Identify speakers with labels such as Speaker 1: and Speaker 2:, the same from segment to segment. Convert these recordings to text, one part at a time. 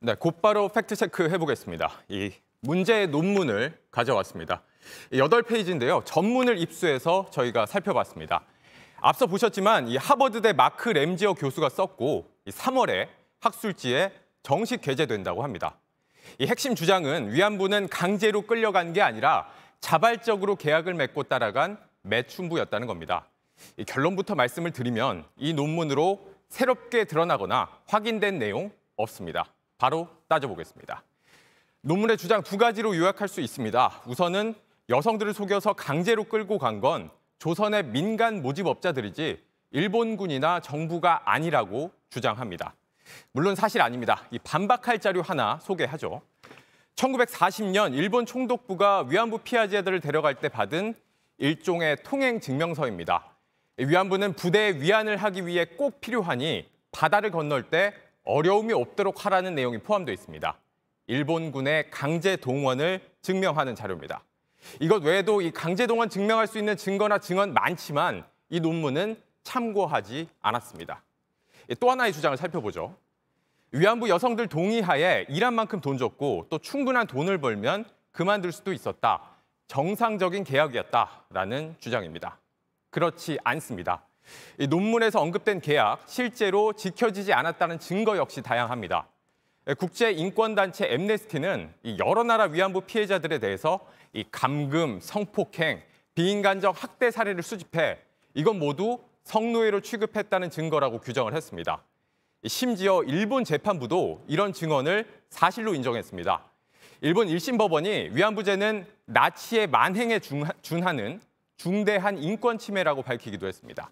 Speaker 1: 네, 곧바로 팩트체크 해보겠습니다. 이 문제의 논문을 가져왔습니다. 8페이지인데요. 전문을 입수해서 저희가 살펴봤습니다. 앞서 보셨지만 이 하버드대 마크 램지어 교수가 썼고 3월에 학술지에 정식 게재된다고 합니다. 이 핵심 주장은 위안부는 강제로 끌려간 게 아니라 자발적으로 계약을 맺고 따라간 매춘부였다는 겁니다. 이 결론부터 말씀을 드리면 이 논문으로 새롭게 드러나거나 확인된 내용 없습니다. 바로 따져보겠습니다. 논문의 주장 2가지로 요약할 수 있습니다. 우선은 여성들을 속여서 강제로 끌고 간 건 조선의 민간 모집업자들이지 일본군이나 정부가 아니라고 주장합니다. 물론 사실 아닙니다. 이 반박할 자료 하나 소개하죠. 1940년 일본 총독부가 위안부 피해자들을 데려갈 때 받은 일종의 통행 증명서입니다. 위안부는 부대에 위안을 하기 위해 꼭 필요하니 바다를 건널 때 어려움이 없도록 하라는 내용이 포함되어 있습니다. 일본군의 강제 동원을 증명하는 자료입니다. 이것 외에도 이 강제 동원 증명할 수 있는 증거나 증언 많지만 이 논문은 참고하지 않았습니다. 또 하나의 주장을 살펴보죠. 위안부 여성들 동의하에 일한 만큼 돈 줬고 또 충분한 돈을 벌면 그만둘 수도 있었다. 정상적인 계약이었다라는 주장입니다. 그렇지 않습니다. 이 논문에서 언급된 계약, 실제로 지켜지지 않았다는 증거 역시 다양합니다. 국제인권단체 엠네스티는 여러 나라 위안부 피해자들에 대해서 이 감금, 성폭행, 비인간적 학대 사례를 수집해 이건 모두 성노예로 취급했다는 증거라고 규정을 했습니다. 심지어 일본 재판부도 이런 증언을 사실로 인정했습니다. 일본 1심 법원이 위안부죄는 나치의 만행에 준하는 중대한 인권 침해라고 밝히기도 했습니다.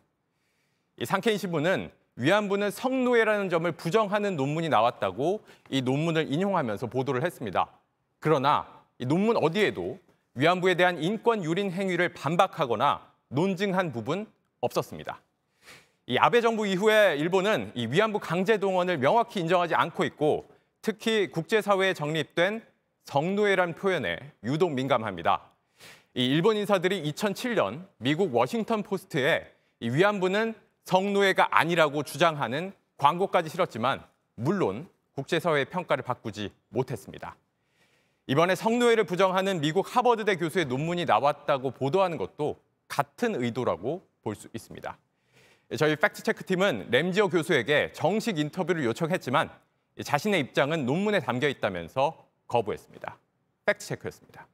Speaker 1: 이 상케인 신문은 위안부는 성노예라는 점을 부정하는 논문이 나왔다고 이 논문을 인용하면서 보도를 했습니다. 그러나 이 논문 어디에도 위안부에 대한 인권 유린 행위를 반박하거나 논증한 부분 없었습니다. 이 아베 정부 이후에 일본은 이 위안부 강제 동원을 명확히 인정하지 않고 있고 특히 국제사회에 정립된 성노예란 표현에 유독 민감합니다. 이 일본 인사들이 2007년 미국 워싱턴 포스트에 이 위안부는 성노예가 아니라고 주장하는 광고까지 실었지만 물론 국제사회의 평가를 바꾸지 못했습니다. 이번에 성노예를 부정하는 미국 하버드대 교수의 논문이 나왔다고 보도하는 것도 같은 의도라고 볼 수 있습니다. 저희 팩트체크팀은 램지어 교수에게 정식 인터뷰를 요청했지만 자신의 입장은 논문에 담겨 있다면서 거부했습니다. 팩트체크였습니다.